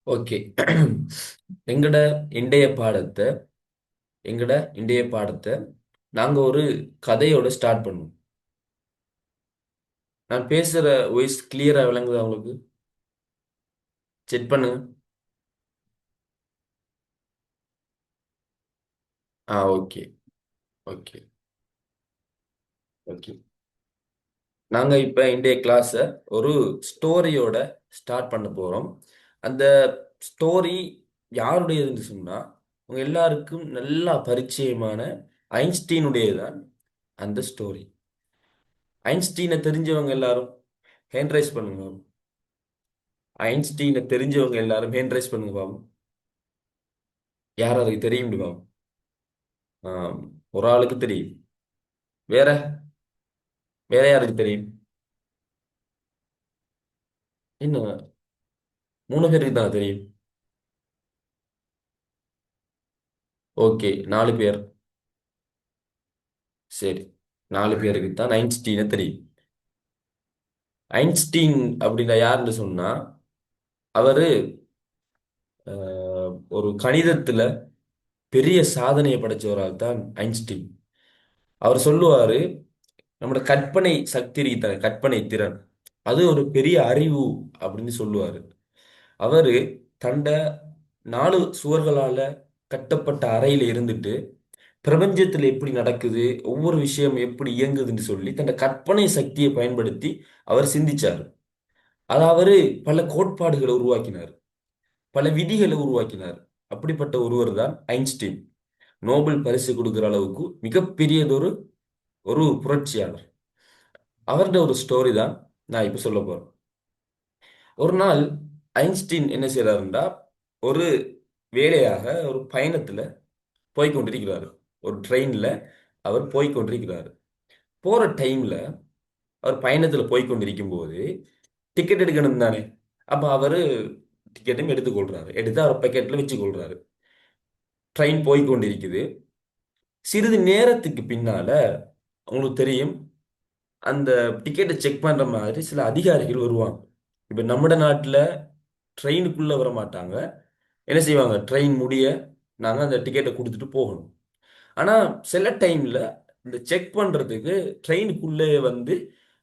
Okay. எங்கட இன்றைய பாடத்தை எங்கட இன்றைய பாடத்தை நாங்க ஒரு கதையோட ஸ்டார்ட் பண்ணுவோம். நான் பேசுற வாய்ஸ் கிளியரா விளங்குதா உங்களுக்கு? செக் பண்ணுங்க. ஓகே. ஓகே. ஓகே. நாங்க இப்ப இன்றைய கிளாஸை ஒரு ஸ்டோரியோட ஸ்டார்ட் பண்ண போறோம். அந்த ஸ்டோரி யாருடையதுன்னு சொன்னா உங்க எல்லாருக்கும் நல்லா பரிச்சயமான ஐன்ஸ்டீனுடையதான் அந்த ஸ்டோரி. ஐன்ஸ்டீனை தெரிஞ்சவங்க எல்லாரும் ஹேண்ட் ரைஸ் பண்ணுங்க. ஐன்ஸ்டீனை தெரிஞ்சவங்க எல்லாரும் ஹேண்ட் ரைஸ் பண்ணுங்க பாவம். யார் அதுக்கு தெரியும் பாவம்? ஆம், ஒரு ஆளுக்கு தெரியும். வேற வேற யாருக்கு தெரியும்? இன்னும் 3 பேருக்கு தான் தெரியும். ஓகே, 4 பேர். சரி, 4 பேருக்கு தான் ஐன்ஸ்டீனை தெரியும். ஐன்ஸ்டீன் அப்படின்னா யாருன்னு சொன்னா அவரு ஒரு கணிதத்துல பெரிய சாதனையை படைச்ச ஒரு ஆள் தான் ஐன்ஸ்டீன். அவர் சொல்லுவாரு, நம்மளோட கற்பனை சக்தி இருக்கிற கற்பனை திறன் அது ஒரு பெரிய அறிவு அப்படின்னு சொல்லுவாரு. அவரு தண்ட 4 சுவர்களால கட்டப்பட்ட அறையில இருந்துட்டு பிரபஞ்சத்துல எப்படி நடக்குது, ஒவ்வொரு விஷயம் எப்படி இயங்குதுன்னு சொல்லி தன் கற்பனை சக்தியை பயன்படுத்தி அவர் சிந்திச்சார். அது அவரு பல கோட்பாடுகளை உருவாக்கினார், பல விதிகளை உருவாக்கினார். அப்படிப்பட்ட ஒருவர் தான் ஐன்ஸ்டீன். நோபல் பரிசு கொடுக்கிற அளவுக்கு மிகப்பெரியதொரு ஒரு புரட்சியாளர். அவருடைய ஒரு ஸ்டோரி தான் நான் இப்ப சொல்ல போறேன். ஒரு நாள் ஐன்ஸ்டீன் என்ன செய்யறாருன்னா, ஒரு வேலையாக ஒரு பயணத்துல போய் கொண்டிருக்கிறாரு. ஒரு ட்ரெயின்ல அவர் போய் கொண்டிருக்கிறாரு. போற டைம்ல அவர் பயணத்துல போய் கொண்டிருக்கும் போது டிக்கெட் எடுக்கணும் தானே. அப்ப அவரு டிக்கெட்டும் எடுத்துக்கொள்றாரு, எடுத்து அவர் பாக்கெட்ல வச்சு கொள்றாரு. ட்ரெயின் போய் கொண்டிருக்குது. சிறிது நேரத்துக்கு பின்னால உங்களுக்கு தெரியும், அந்த டிக்கெட்டை செக் பண்ற மாதிரி சில அதிகாரிகள் வருவாங்க. இப்ப நம்ம நாட்டுல ட்ரெயினுக்குள்ள வர மாட்டாங்க. என்ன செய்வாங்க, ட்ரெயின் முடிய நாங்க அந்த டிக்கெட்டை கொடுத்துட்டு போகணும். ஆனா சில டைம்ல இந்த செக் பண்றதுக்கு ட்ரெயினுக்குள்ளே வந்து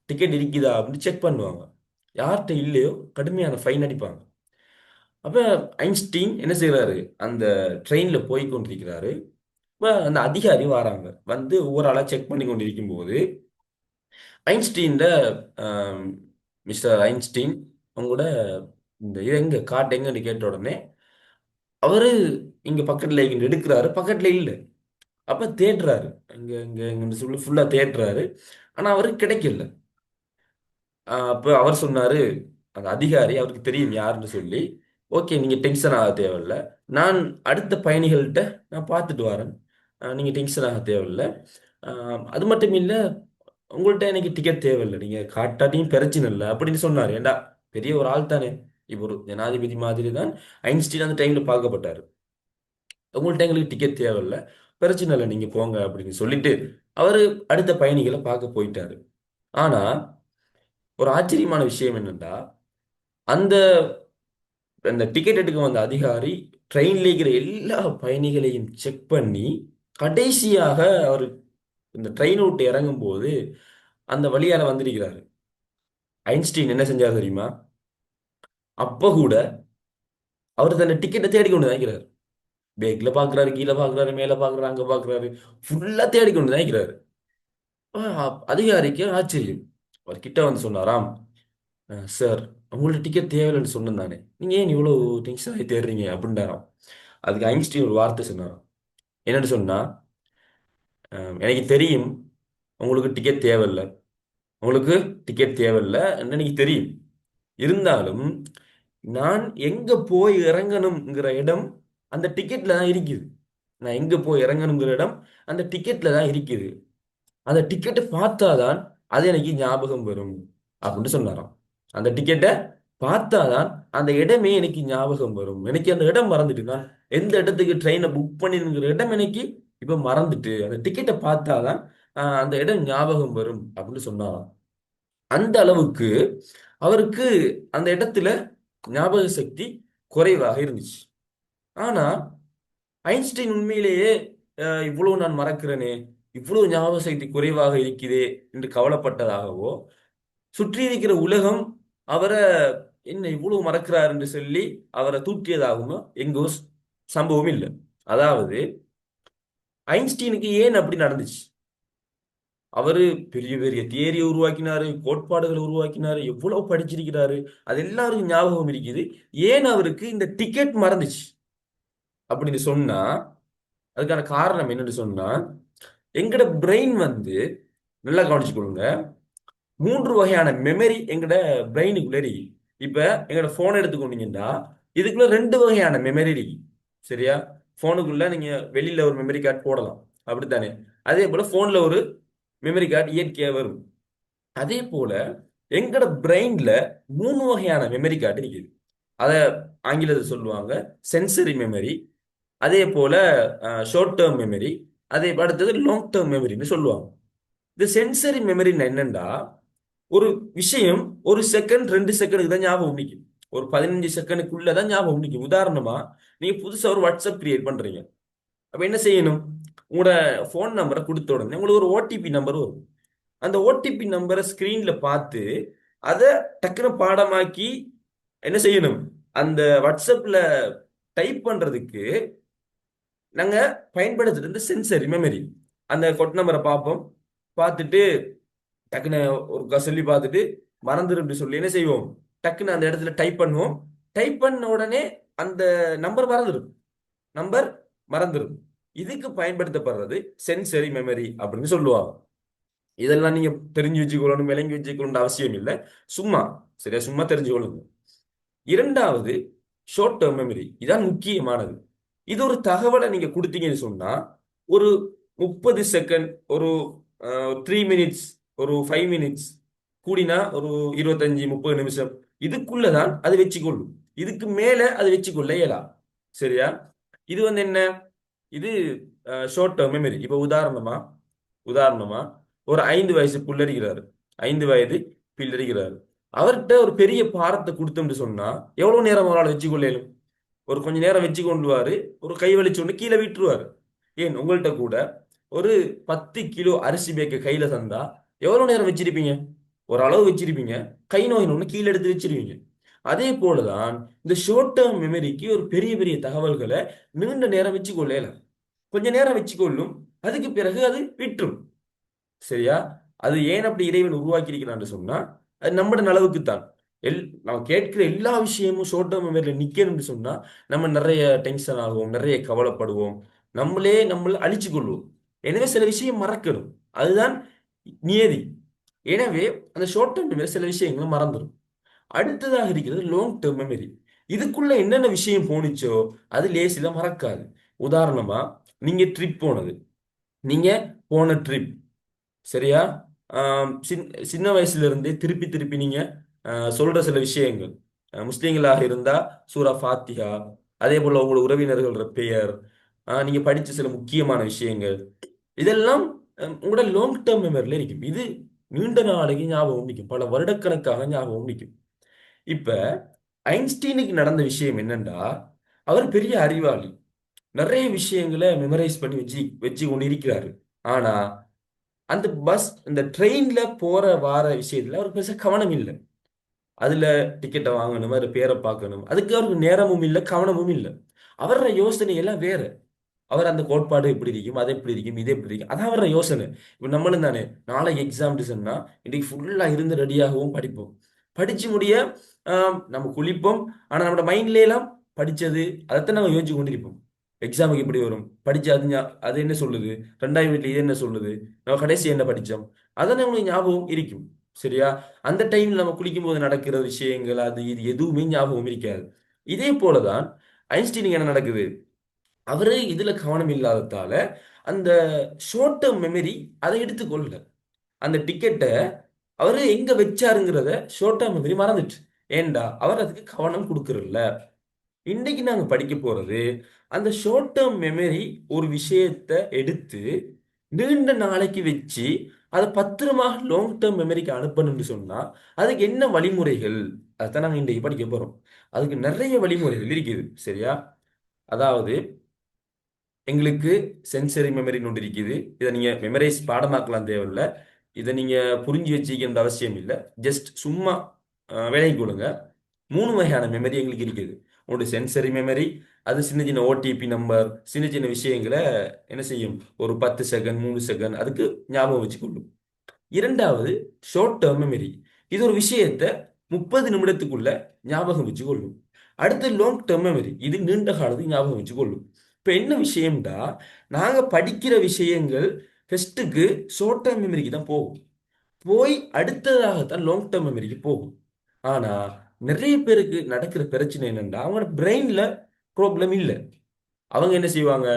டிக்கெட் இருக்குதா அப்படின்னு செக் பண்ணுவாங்க. யார்கிட்ட இல்லையோ கடுமையான ஃபைன் அடிப்பாங்க. அப்ப ஐன்ஸ்டீன் என்ன செய்யறாரு, அந்த ட்ரெயின்ல போய் கொண்டிருக்கிறாரு. அப்ப அந்த அதிகாரி வராங்க, வந்து ஒவ்வொரு ஆளா செக் பண்ணி கொண்டிருக்கும் போது ஐன்ஸ்டீன்ட ஆம், மிஸ்டர் ஐன்ஸ்டீன் உங்களோட இந்த இது எங்க காட்டு எங்கன்னு கேட்ட உடனே அவரு இங்க பக்கத்துல இங்க எடுக்கிறாரு, பக்கத்துல இல்ல. அப்ப தேடுறாரு, அங்க இங்க இங்கன்னு சொல்லி ஃபுல்லா தேடுறாரு. ஆனா அவருக்கு கிடைக்கல. அப்ப அவர் சொன்னாரு, அந்த அதிகாரி அவருக்கு தெரியும் யாருன்னு சொல்லி, ஓகே நீங்க டென்ஷன் ஆக தேவையில்ல, நான் அடுத்த பயணிகள்கிட்ட நான் பார்த்துட்டு வரேன். நீங்க டென்ஷன் ஆக தேவையில்ல. அது மட்டும் இல்ல, உங்கள்ட்ட எனக்கு டிக்கெட் தேவையில்லை, நீங்க காட்டாட்டியும் பிரச்சனை இல்லை அப்படின்னு சொன்னாரு. ஏண்டா பெரிய ஒரு ஆள் தானே, இப்போ ஒரு ஜனாதிபதி மாதிரி தான் ஐன்ஸ்டீன் அந்த டைம்ல பார்க்கப்பட்டாரு. உங்கள்ட்ட எங்களுக்கு டிக்கெட் தேவையில்ல, பிரச்சனை இல்லை, நீங்க போங்க அப்படின்னு சொல்லிட்டு அவரு அடுத்த பயணிகளை பார்க்க போயிட்டாரு. ஆனா ஒரு ஆச்சரியமான விஷயம் என்னன்னா, அந்த அந்த டிக்கெட் எடுக்க வந்த அதிகாரி ட்ரெயின்ல இருக்கிற எல்லா பயணிகளையும் செக் பண்ணி கடைசியாக அவர் இந்த ட்ரெயின் விட்டு இறங்கும் போது அந்த வழியால வந்திருக்கிறாரு. ஐன்ஸ்டீன் என்ன செஞ்சார் தெரியுமா? அப்ப கூட அவர் தன்னை டிக்கெட்டை தேடிக்கொண்டு தான் இருக்கிறார். பேக்ல பாக்குறாரு, கீழே பாக்குறாரு, மேல பாக்குறாரு, அங்க பாக்குறாரு, ஃபுல்லா தேடிக்கொண்டு தான் இருக்கிறாரு. அதிகாரிக்கு ஆச்சரியம். அவர் கிட்ட வந்து சொன்னாராம், சார் உங்களோட டிக்கெட் தேவையில்லைன்னு சொன்னேன் தானே, நீங்க ஏன் இவ்வளவு டென்ஷன் ஆகி தேடுறீங்க அப்படின்றாராம். அதுக்கு ஐன்ஸ்டீன் ஒரு வார்த்தை சொன்னாராம். என்னன்னு சொன்னா, எனக்கு தெரியும் உங்களுக்கு டிக்கெட் தேவையில்லை, உங்களுக்கு டிக்கெட் தேவையில்லை என்று எனக்கு தெரியும். இருந்தாலும் நான் எங்க போய் இறங்கணுங்கிற இடம் அந்த டிக்கெட்ல தான் இருக்குது. நான் எங்க போய் இறங்கணுங்கிற இடம் அந்த டிக்கெட்ல தான் இருக்குது. அந்த டிக்கெட்டை பார்த்தாதான் அது எனக்கு ஞாபகம் வரும் அப்படின்னு சொன்னாராம். அந்த டிக்கெட்டை பார்த்தாதான் அந்த இடமே எனக்கு ஞாபகம் வரும். எனக்கு அந்த இடம் மறந்துட்டு, நான் எந்த இடத்துக்கு ட்ரெயினை புக் பண்ணிருங்கிற இடம் எனக்கு இப்ப மறந்துட்டு, அந்த டிக்கெட்டை பார்த்தாதான் அந்த இடம் ஞாபகம் வரும் அப்படின்னு சொன்னாராம். அந்த அளவுக்கு அவருக்கு அந்த இடத்துல ஞாபக சக்தி குறைவாக இருந்துச்சு. ஆனா ஐன்ஸ்டைன் உண்மையிலேயே இவ்வளவு நான் மறக்கிறேனே, இவ்வளவு ஞாபக சக்தி குறைவாக இருக்குதே என்று கவலைப்பட்டதாகவோ, சுற்றி இருக்கிற உலகம் அவரை என்ன இவ்வளவு மறக்கிறார் என்று சொல்லி அவரை தூற்றியதாகவும் எங்கோ சம்பவம் இல்லை. அதாவது ஐன்ஸ்டீனுக்கு ஏன் அப்படி நடந்துச்சு? அவரு பெரிய பெரிய தியரியை உருவாக்கினாரு, கோட்பாடுகளை உருவாக்கினாரு, எவ்வளவு படிச்சிருக்கிறாரு, அது எல்லாருக்கும் ஞாபகம் இருக்குது. ஏன் அவருக்கு இந்த டிக்கெட் மறந்துச்சு அப்படின்னு சொன்னா, அதுக்கான காரணம் என்னன்னு சொன்னா, எங்கட பிரெயின் வந்து நல்லா கவனிச்சுக்கொள்ளுங்க, 3 வகையான மெமரி எங்கட பிரெயினுக்குள்ள இருக்கு. இப்ப எங்கட போன் எடுத்துக்கொண்டீங்கன்னா இதுக்குள்ள 2 வகையான மெமரி இருக்கு. சரியா? போனுக்குள்ள நீங்க வெளியில ஒரு மெமரி கார்டு போடலாம், அப்படித்தானே? அதே போல போன்ல ஒரு மெமரி கார்டு இயற்கையா வரும். அதே போல எங்கட பிரெயின்ல 3 வகையான மெமரி கார்டு இருக்குது. அத ஆங்கிலத்தில் சொல்லுவாங்க சென்சரி மெமரி, அதே போல ஷார்ட் டேர்ம் மெமரி, அதே அடுத்தது லாங் டேர்ம் மெமரின்னு சொல்லுவாங்க. இந்த சென்சரி மெமரின்னு என்னன்னா, ஒரு விஷயம் ஒரு செகண்ட் 2 செகண்டுக்கு தான் ஞாபகம் நிற்கும். ஒரு 15 செகண்டுக்குள்ள தான் ஞாபகம் நிற்கும். உதாரணமா நீங்க புதுசா ஒரு வாட்ஸ்அப் கிரியேட் பண்றீங்க. அப்ப என்ன செய்யணும்? உங்களோட போன் நம்பரை கொடுத்த உடனே உங்களுக்கு ஒரு ஓடிபி நம்பர் வரும். அந்த ஓடிபி நம்பரை ஸ்கிரீன்ல பார்த்து அதை டக்குனு பாடமாக்கி என்ன செய்யணும்? அந்த வாட்ஸ்அப்ல டைப் பண்றதுக்கு நாங்க பயன்படுத்துறது இந்த சென்சரி மெமரி. அந்த கொட் நம்பரை பார்ப்போம், பார்த்துட்டு டக்குன்னு ஒரு சொல்லி பார்த்துட்டு மறந்துடும் அப்படி சொல்லி என்ன செய்வோம்? டக்குன்னு அந்த இடத்துல டைப் பண்ணுவோம். டைப் பண்ண உடனே அந்த நம்பர் மறந்துடும். நம்பர் மறந்துடும். இதுக்கு பயன்படுத்தப்படுறது சென்சரி மெமரி அப்படின்னு சொல்லுவாங்க. இதெல்லாம் நீங்க தெரிஞ்சு வச்சுக்கொள்ளணும், விளங்கி வச்சுக்கொள்ளணும் அவசியம் இல்லை. சும்மா சரியா, சும்மா தெரிஞ்சுக்கொள்ளுங்க. இரண்டாவது ஷார்ட் டேர்ம் மெமரி, இதான் முக்கியமானது. இது ஒரு தகவலை நீங்க கொடுத்தீங்கன்னு சொன்னா ஒரு 30 செகண்ட், ஒரு 3 மினிட்ஸ், ஒரு 5 மினிட்ஸ், கூடினா ஒரு 25 30 நிமிஷம், இதுக்குள்ளதான் அது வச்சுக்கொள்ளும். இதுக்கு மேல அது வச்சுக்கொள்ள இயலாம். சரியா? இது வந்து என்ன? இது ஷார்ட் டேர்ம் மெமரி. இப்ப உதாரணமா ஒரு 5 வயசு புள்ள இருக்கிறாரு, 5 வயது பிள்ளை இருக்கிறாரு. அவர்கிட்ட ஒரு பெரிய பாரத்தை கொடுத்தோம்னு சொன்னா எவ்வளவு நேரம் அவரால் வச்சுக்கொள்ளும்? ஒரு கொஞ்ச நேரம் வச்சு கொண்டுவாரு, ஒரு கை வலிச்சு கொண்டு கீழே விட்டுருவாரு. ஏன் உங்கள்கிட்ட கூட ஒரு 10 கிலோ அரிசி பேக்க கையில தந்தா எவ்வளவு நேரம் வச்சிருப்பீங்க? ஒரு அளவு வச்சிருப்பீங்க, கை நோயின் ஒன்று கீழே எடுத்து வச்சிருவீங்க. அதே போலதான் இந்த ஷார்ட் டேர்ம் மெமரிக்கு ஒரு பெரிய பெரிய தகவல்களை நீண்ட நேரம் வச்சு கொள்ளலாம். கொஞ்ச நேரம் வச்சுக்கொள்ளும், அதுக்கு பிறகு அது விட்டுரும். சரியா? அது ஏன் அப்படி இறைவன் உருவாக்கி இருக்கிறான்னு சொன்னா அது நம்மட நலவுக்கு தான். நம்ம கேட்கிற எல்லா விஷயமும் ஷார்ட் டேர்ம் மெமரியில் நிக்கணும்னு சொன்னா நம்ம நிறைய டென்ஷன் ஆகுவோம், நிறைய கவலைப்படுவோம், நம்மளை அழிச்சு கொள்வோம். எனவே சில விஷயம் மறக்கணும், அதுதான் நியதி. எனவே அந்த ஷார்ட் டேர்ம் மெமரி சில விஷயங்களை மறந்துடும். அடுத்ததாக இருக்கிறது லாங் டேர்ம் மெமரி. இதுக்குள்ள என்னென்ன விஷயம் போனுச்சோ அது லேசில மறக்காது. உதாரணமா நீங்க ட்ரிப் போனது, நீங்க போன ட்ரிப், சரியா? சின்ன வயசுல இருந்தே திருப்பி திருப்பி நீங்க சொல்ற சில விஷயங்கள், முஸ்லீம்களாக இருந்தா சூரா ஃபாத்திஹா, அதே போல உங்களோட உறவினர்களோட பெயர், நீங்க படிச்ச சில முக்கியமான விஷயங்கள், இதெல்லாம் உங்களோட லாங் டேர்ம் மெமரியில இருக்கும். இது நீண்ட நாளைக்கு ஞாபகம் நிற்கும், பல வருடக்கணக்காக ஞாபகம் நிற்கும். இப்ப ஐன்ஸ்டீனுக்கு நடந்த விஷயம் என்னன்னா, அவர் பெரிய அறிவாளி, நிறைய விஷயங்களை மெமரைஸ் பண்ணி வச்சு வச்சு கொண்டு இருக்கிறாரு. ஆனா அந்த பஸ், இந்த ட்ரெயின்ல போற வார விஷயத்துல அவருக்கு பெருசா கவனம் இல்லை. அதுல டிக்கெட்டை வாங்கணும், அது பேரை பார்க்கணும், அதுக்கு அவருக்கு நேரமும் இல்லை, கவனமும் இல்லை. அவரோட யோசனை எல்லாம் வேற. அவர் அந்த கோட்பாடு எப்படி இருக்கும், அது எப்படி இருக்கும், இது எப்படி இருக்கும், அதான் அவரோட யோசனை. இப்ப நம்மளும் தானே, நாளைக்கு எக்ஸாம் சொன்னா இன்னைக்கு ஃபுல்லா இருந்து ரெடியாகவும் படிப்போம். படிச்சு முடிய நம்ம குளிப்போம். ஆனா நம்ம மைண்ட்ல எல்லாம் படிச்சது அதைத்தான் நம்ம யோசிச்சு கொண்டிருப்போம். எக்ஸாமுக்கு எப்படி வரும், படிச்சு அது அது என்ன சொல்லுது, 2வது இது என்ன சொல்லுது, நம்ம கடைசி என்ன படிச்சோம், அதான் நம்மளுக்கு ஞாபகம் இருக்கும். சரியா? அந்த டைம்ல நம்ம குளிக்கும் போது நடக்கிற விஷயங்கள் அது இது எதுவுமே ஞாபகம் இருக்காது. இதே போலதான் ஐன்ஸ்டீனுக்கு என்ன நடக்குது? அவரு இதுல கவனம் இல்லாததால அந்த ஷார்ட் டேர்ம் மெமரி அதை எடுத்துக்கொள்ளல. அந்த டிக்கெட்டை அவரு எங்க வச்சாருங்கிறத ஷார்ட் டேர்ம் மெமரி மறந்துட்டு. ஏண்டா அவர் அதுக்கு கவனம் கொடுக்கறதில்ல. இன்னைக்கு நாங்க படிக்க போறது அந்த ஷார்ட் டேர்ம் மெமரி ஒரு விஷயத்தை எடுத்து நீண்ட நாளைக்கு வச்சு அதை பத்திரமா லாங் டேர்ம் மெமரிக்கு அனுப்பணும்னு சொன்னா அதுக்கு என்ன வழிமுறைகள்? அதான் நாங்க இன்றைக்கு படிக்க போறோம். அதுக்கு நிறைய வழிமுறைகள் இருக்குது, சரியா? அதாவது எங்களுக்கு சென்சரி மெமரின்னு ஒன்று இருக்குது. இதை நீங்க மெமரைஸ் பாடமாக்கலாம் தேவையில்ல. இதை நீங்க புரிஞ்சு வச்சுக்கின்ற அவசியம் இல்லை. ஜஸ்ட் சும்மா விளங்கி கொடுங்க. மூணு வகையான மெமரி எங்களுக்கு இருக்குது. ஒன்று சென்சரி மெமரி. அது சின்ன சின்ன ஓடிபி நம்பர், சின்ன சின்ன விஷயங்களை என்ன செய்யும், ஒரு 10 செகண்ட் 3 செகண்ட் அதுக்கு ஞாபகம் வச்சுக்கொள்ளும். இரண்டாவது ஷார்ட் டேர்ம் மெமரி. இது ஒரு விஷயத்தை 30 நிமிடத்துக்குள்ள ஞாபகம் வச்சு கொள்ளும். அடுத்து லாங் டேர்ம் மெமரி. இது நீண்ட காலத்துக்கு ஞாபகம் வச்சு கொள்ளும். இப்போ என்ன விஷயம்டா, நாங்க படிக்கிற விஷயங்கள் ஃபர்ஸ்ட்டுக்கு ஷார்ட் டேர்ம் மெமரிக்கு தான் போகும். போய் அடுத்ததாகத்தான் லாங் டேர்ம் மெமரிக்கு போகும். ஆனா நிறைய பேருக்கு நடக்கிற பிரச்சனை என்னன்னா, அவங்களோட பிரெயின்ல ப்ராப்ளம் இல்லை. அவங்க என்ன செய்வாங்க,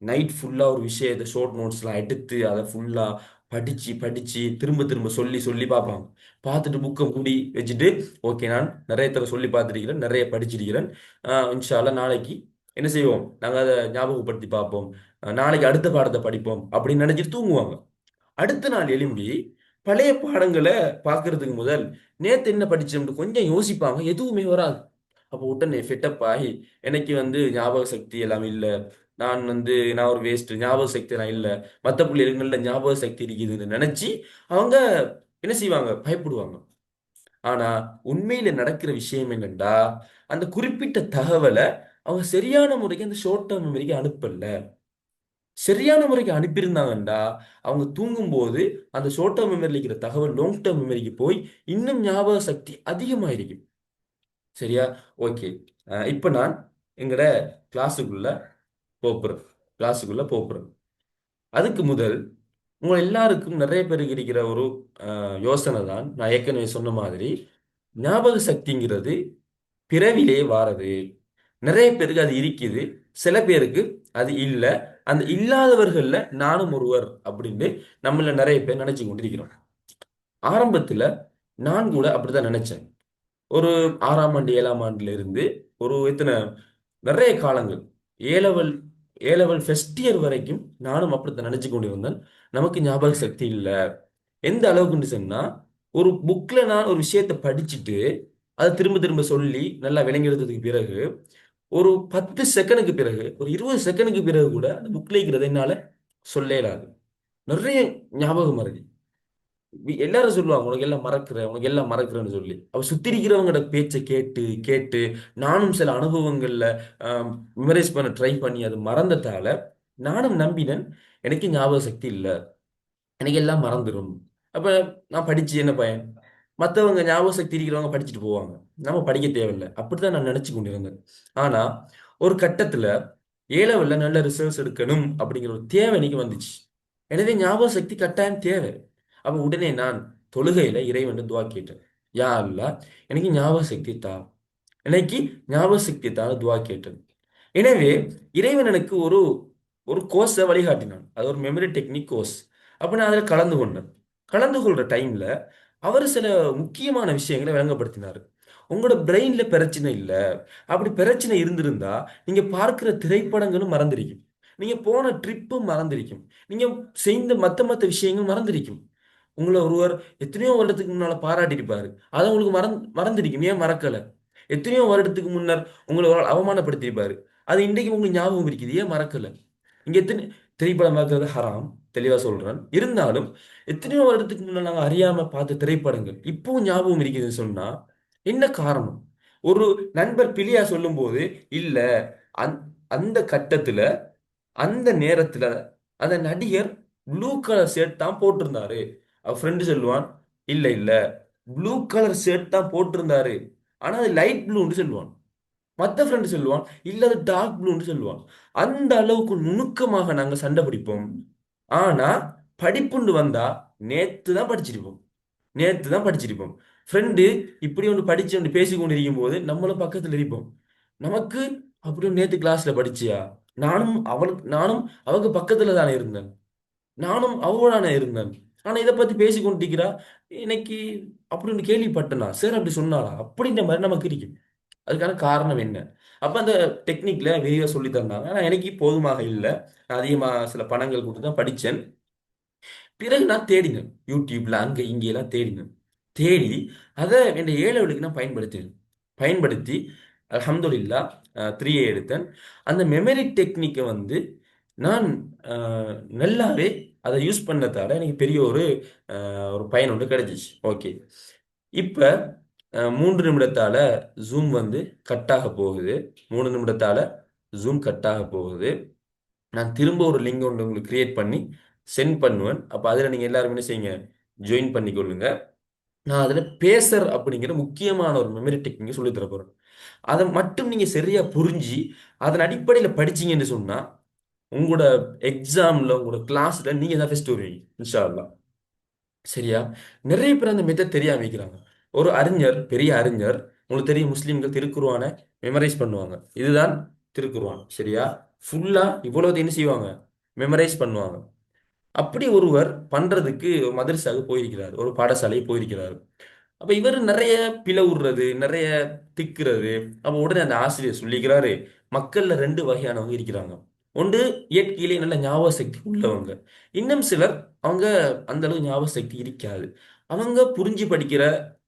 நைட் ஃபுல்லா ஒரு விஷயத்தை ஷார்ட் நோட்ஸ்லாம் எடுத்து அதை ஃபுல்லா படிச்சு படிச்சு திரும்ப திரும்ப சொல்லி சொல்லி பார்ப்பாங்க. பார்த்துட்டு புக்கை மூடி வச்சுட்டு, ஓகே நான் நிறைய தடவை சொல்லி பார்த்துருக்கிறேன், நிறைய படிச்சிருக்கிறேன், இன்ஷா அல்லாஹ் நாளைக்கு என்ன செய்வோம், நாங்கள் அதை ஞாபகப்படுத்தி பார்ப்போம், நாளைக்கு அடுத்த பாடத்தை படிப்போம் அப்படின்னு நினைச்சிட்டு தூங்குவாங்க. அடுத்த நாள் எழும்பி பழைய பாடங்களை பார்க்கறதுக்கு முதல் நேத்து என்ன படிச்சோம்னு கொஞ்சம் யோசிப்பாங்க, எதுவுமே வராது. அப்போ உடனே ஃபெட்டப் ஆகி எனக்கு வந்து ஞாபக சக்தி எல்லாம் இல்லை, நான் ஒரு வேஸ்ட், ஞாபக சக்தி எல்லாம் இல்லை, மற்ற பிள்ளைகளுக்கு நல்ல ஞாபக சக்தி இருக்குதுன்னு நினைச்சு அவங்க என்ன செய்வாங்க, பயப்படுவாங்க. ஆனா உண்மையில நடக்கிற விஷயம் என்னன்னா, அந்த குறிப்பிட்ட தகவலை அவங்க சரியான முறைக்கு அந்த ஷார்ட் டேர்ம் மெமரிக்கு அனுப்பல. சரியான முறைக்கு அனுப்பியிருந்தாங்கண்டா அவங்க தூங்கும்போது அந்த ஷார்ட் டேர்ம் மெமரியில் இருக்கிற தகவல் லாங் டேர்ம் மெமரிக்கு போய் இன்னும் ஞாபக சக்தி அதிகமாயிருக்கும். சரியா? ஓகே. இப்போ நான் எங்கட கிளாஸுக்குள்ள போப்புறேன். கிளாஸுக்குள்ள போப்புறேன். அதுக்கு முதல் உங்க எல்லாருக்கும் நிறைய பேருக்கு இருக்கிற ஒரு யோசனை தான், நான் ஏற்கனவே சொன்ன மாதிரி ஞாபக சக்திங்கிறது பிறவிலே வாரது. நிறைய பேருக்கு அது இருக்குது, சில பேருக்கு அது இல்லை. அந்த இல்லாதவர்கள்ல நானும் ஒருவர் அப்படின்னு நம்மள நிறைய பேர் நினைச்சு கொண்டிருக்கிறோம். ஆரம்பத்துல நான் கூட அப்படித்தான் நினைச்சேன். ஒரு 6ஆம் ஆண்டு 7ஆம் ஆண்டுல இருந்து ஒரு எத்தனை நிறைய காலங்கள், ஏலவல் ஏலவல் ஃபர்ஸ்ட் இயர் வரைக்கும் நானும் அப்படித்தான் நினைச்சு கொண்டிருந்தேன். நமக்கு ஞாபக சக்தி இல்லை. எந்த அளவுக்குன்னு சொன்னா, ஒரு புக்ல நான் ஒரு விஷயத்தை படிச்சுட்டு அதை திரும்ப திரும்ப சொல்லி நல்லா விளங்கி எடுத்ததுக்கு பிறகு ஒரு 10 செகண்டுக்கு பிறகு, ஒரு 20 செகண்டுக்கு பிறகு கூட அந்த புக்ல இருக்கிறத என்னால சொல்ல இயலாது. நிறைய ஞாபகம் மறதி. எல்லாரும் சொல்லுவாங்க உனக்கு எல்லாம் மறக்கிற, உனக்கு எல்லாம் மறக்கிறேன்னு சொல்லி. அவ சுத்தி இருக்கிறவங்களோட பேச்சை கேட்டு கேட்டு நானும் சில அனுபவங்கள்ல மெமரைஸ் பண்ண ட்ரை பண்ணி அது மறந்ததால நானும் நம்பினேன் எனக்கு ஞாபக சக்தி இல்லை, எனக்கு எல்லாம் மறந்துடும். அப்ப நான் படிச்சு என்ன பயன்? மற்றவங்க ஞாபக சக்தி இருக்கிறவங்க படிச்சுட்டு போவாங்க, நம்ம படிக்க தேவையில்லை, அப்படித்தான் நான் நினைச்சு கொண்டிருந்தேன். ஆனா ஒரு கட்டத்துல ஏலவல்ல நல்ல ரிசல்ட்ஸ் எடுக்கணும் அப்படிங்கிற ஒரு தேவை எனக்கு வந்துச்சு. எனவே ஞாபக சக்தி கட்டாயம் தேவை. அப்ப உடனே நான் தொழுகையில இறைவன் துவா கேட்டேன். யா அல்லாஹ், எனக்கு ஞாபக சக்தி தா, எனக்கு ஞாபக சக்தி தான் துவா கேட்டேன். எனவே இறைவன் எனக்கு ஒரு ஒரு கோர்ஸை வழிகாட்டினான். அது ஒரு மெமரி டெக்னிக் கோர்ஸ். அப்ப நான் அதில் கலந்து கொண்டேன். கலந்து கொள்ற டைம்ல அவர் சில முக்கியமான விஷயங்களை விளங்கப்படுத்தினார். உங்களோட பிரெயின்ல பிரச்சனை இல்லை. அப்படி பிரச்சனை இருந்திருந்தா நீங்க பார்க்கிற திரைப்படங்களும் மறந்திருக்கும், நீங்க போன ட்ரிப்பும் மறந்திருக்கும், நீங்க செய்த மத்த மத்த விஷயங்களும் மறந்திருக்கும். உங்களை ஒருவர் எத்தனையோ வருடத்துக்கு முன்னால பாராட்டியிருப்பாரு, அதை உங்களுக்கு மறந்திருக்கும். ஏன் மறக்கல? எத்தனையோ வருடத்துக்கு முன்னர் உங்களை ஒரு ஆள் அவமானப்படுத்தியிருப்பாரு, அது இன்றைக்கு உங்களுக்கு ஞாபகம் இருக்குது, ஏன் மறக்கல? இங்க எத்தனை திரைப்படம் பார்க்கறது ஹராம், தெளிவா சொல்றேன். இருந்தாலும் எத்தனையோ வருடத்துக்கு முன்னாடி நாங்க அறியாம பார்த்த திரைப்படங்கள் இப்பவும் ஞாபகம் இருக்குதுன்னு சொன்னா என்ன காரணம்? ஒரு நண்பர் பிலியா சொல்லும் போது, இல்ல அந்த அந்த கட்டத்துல அந்த நேரத்துல அந்த நடிகர் ப்ளூ கலர் ஷர்ட் தான் போட்டிருந்தாரு. அவ ஃப்ரெண்டு சொல்லுவான், இல்ல இல்ல ப்ளூ கலர் ஷர்ட் தான் போட்டிருந்தாரு, ஆனா அது லைட் ப்ளூன்னு சொல்லுவான். மத்த ஃப்ரெண்டு சொல்லுவான், இல்ல அது டார்க் ப்ளூன்னு சொல்லுவான். அந்த அளவுக்கு நுணுக்கமாக நாங்க சண்டை பிடிப்போம். ஆனா படிப்புண்டு வந்தா நேத்து தான் படிச்சிருப்போம், நேத்து தான் படிச்சிருப்போம். ஃப்ரெண்டு இப்படி ஒன்று படிச்சு ஒன்று பேசி கொண்டு இருக்கும் போது நம்மளும் பக்கத்துல இருப்போம். நமக்கு அப்படியே நேத்து கிளாஸ்ல படிச்சியா, நானும் அவங்க பக்கத்துல தானே இருந்தேன், நானும் அவளான இருந்தேன், ஆனா இதை பத்தி பேசி கொண்டிருக்கிறா, இன்னைக்கு அப்படி ஒன்று கேள்விப்பட்டனா சார் அப்படி சொன்னாரா அப்படின்ற மாதிரி நமக்கு இருக்கும். அதுக்கான காரணம் என்ன? அப்ப அந்த டெக்னிக்ல விரிவா சொல்லி தந்தாங்க. ஆனா எனக்கு போதுமாக இல்லை. நான் அதிகமா சில பணங்கள் கொடுத்து தான் படிச்சேன். பிறகு நான் தேடினேன் யூடியூப்ல அங்க இங்க எல்லாம் தேடினேன். தேடி அதை என் ஏழவளுக்கு நான் பயன்படுத்தினேன். பயன்படுத்தி அல்ஹம்துலில்லா 3A எடுத்தேன். அந்த மெமரி டெக்னிக்கை வந்து நான் நல்லாவே அதை யூஸ் பண்ணதால எனக்கு பெரிய ஒரு பயன் ஒன்று கிடைச்சிச்சு. ஓகே, இப்ப 3 நிமிடத்தால ஜூம் வந்து கட்டாக போகுது. 3 நிமிடத்தால ஜூம் கட்டாக போகுது. நான் திரும்ப ஒரு லிங்க் ஒன்று உங்களுக்கு கிரியேட் பண்ணி சென்ட் பண்ணுவேன். அப்போ அதில் நீங்கள் எல்லாரும் என்ன செய்யுங்க, ஜாயின் பண்ணிக்கொள்ளுங்க. நான் அதில் பேசர் அப்படிங்கிற முக்கியமான ஒரு மெமரி டெக்னிக்கை சொல்லித் தர போகிறேன். அதை மட்டும் நீங்கள் சரியா புரிஞ்சு அதன் அடிப்படையில் படிச்சீங்கன்னு சொன்னால் உங்களோட எக்ஸாமில் உங்களோட கிளாஸில் நீங்கள் தான் ஃபஸ்ட் வருவீங்க இன்ஷா அல்லாஹ். சரியா? நிறைய பேர் அந்த மெத்தட் தெரியாம வைக்கிறாங்க. ஒரு அறிஞர், பெரிய அறிஞர், உங்களுக்கு தெரியும் முஸ்லிம்கள் திருக்குர்ஆனை மெமரைஸ் பண்ணுவாங்க. இதுதான் திருக்குர்ஆன். சரியா? ஃபுல்லா இவ்வளவு என்ன செய்வாங்க, மெமரைஸ் பண்ணுவாங்க. அப்படி ஒருவர் பண்றதுக்கு ஒரு மதரசாவுக்கு போயிருக்கிறார், ஒரு பாடசாலை போயிருக்கிறார். அப்ப இவர் நிறைய பிளவுறது, நிறைய திக்குறது. அப்ப உடனே அந்த ஆசிரியர் சொல்லிக்கிறாரு, மக்கள்ல ரெண்டு வகையானவங்க இருக்கிறாங்க. ஒன்று இயற்கையிலே நல்ல ஞாபக சக்தி உள்ளவங்க. இன்னும் சிலர் அவங்க அந்த அளவு ஞாபக சக்தி இருக்காது. அவங்க புரிஞ்சு படிக்கிற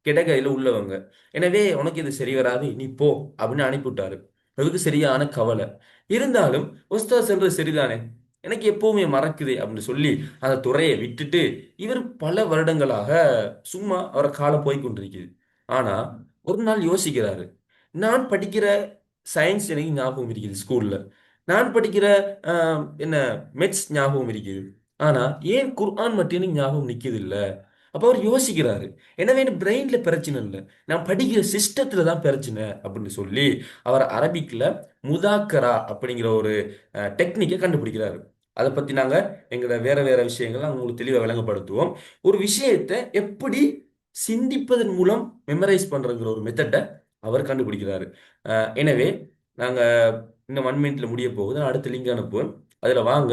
கிடகையில உள்ளவங்க. எனவே உனக்கு இது சரி வராது, நீ போ அப்படின்னு அனுப்பிவிட்டாரு. அதுக்கு சரியான கவலை. இருந்தாலும் உஸ்தாத் சொல்றது சரிதானே, எனக்கு எப்பவுமே மறக்குது அப்படின்னு சொல்லி அந்த துறையை விட்டுட்டு இவர் பல வருடங்களாக சும்மா அவரை காலம் போய் கொண்டிருக்குது. ஆனா ஒரு நாள் யோசிக்கிறாரு, நான் படிக்கிற சயின்ஸ் எனக்கு ஞாபகம் இருக்குது ஸ்கூல்ல, நான் படிக்கிற என்ன மெட்ஸ் ஞாபகம் இருக்குது. ஆனா ஏன் குர்ஆன் மட்டும் எனக்கு ஞாபகம் நிக்குது இல்ல? அப்ப அவர் யோசிக்கிறாரு, எனவே எனக்கு பிரெயின்ல பிரச்சனை இல்லை, நான் படிக்கிற சிஸ்டத்துல தான் பிரச்சனை அப்படின்னு சொல்லி அவர் அரபிக்ல முதாக்கரா அப்படிங்கிற ஒரு டெக்னிக்கை கண்டுபிடிக்கிறாரு. அதை பத்தி நாங்க எங்களோட வேற வேற விஷயங்களை உங்களுக்கு தெளிவாக விளங்கப்படுத்துவோம். ஒரு விஷயத்தை எப்படி சிந்திப்பதன் மூலம் மெமரைஸ் பண்றங்கிற ஒரு மெத்தடை அவர் கண்டுபிடிக்கிறாரு. எனவே நாங்க இன்னும் 1 மினிட்ல முடிய போகுது. நான் அடுத்த லிங்க் அனுப்புவேன். அதுல வாங்க,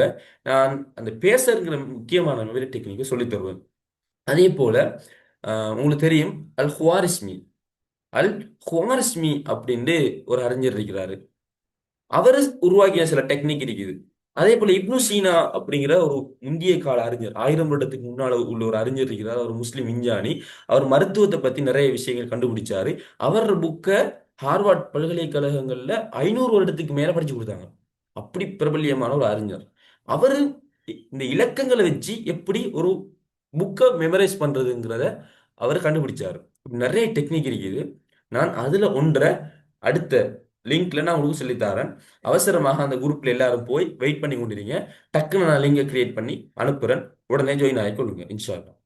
நான் அந்த பேசருங்கிற முக்கியமான மெமரி டெக்னிக்கை சொல்லித் தருவேன். அதே போல உங்களுக்கு தெரியும் அல் குவாரிஸ்மி அப்படின்னு ஒரு அறிஞர் இருக்கிறாரு. அவர் உருவாக்கிய சில டெக்னிக் இருக்குது. அதே போல இப்னு சீனா அப்படிங்கிற ஒரு முந்திய கால அறிஞர், 1000 வருடத்துக்கு முன்னால உள்ள ஒரு அறிஞர் இருக்கிறார். ஒரு முஸ்லிம் விஞ்ஞானி. அவர் மருத்துவத்தை பத்தி நிறைய விஷயங்கள் கண்டுபிடிச்சாரு. அவர் புக்க ஹார்வர்ட் பல்கலைக்கழகங்கள்ல 500 வருடத்துக்கு மேல படிச்சு கொடுத்தாங்க. அப்படி பிரபல்யமான ஒரு அறிஞர். அவரு இந்த இலக்கங்களை வச்சு எப்படி ஒரு புக்கை மெமரைஸ் பண்றதுங்கிறத அவர் கண்டுபிடிச்சாரு. நிறைய டெக்னிக் இருக்குது. நான் அதுல ஒன்றை அடுத்த லிங்க்ல நான் உங்களுக்கு சொல்லித்தரேன். அவசரமாக அந்த குரூப்ல எல்லாரும் போய் வெயிட் பண்ணி கொண்டிருங்க. டக்குன்னு நான் லிங்கை கிரியேட் பண்ணி அனுப்புறேன். உடனே ஜாயின் ஆகிக்கொள்ளுங்க இன்ஷா அல்லாஹ்.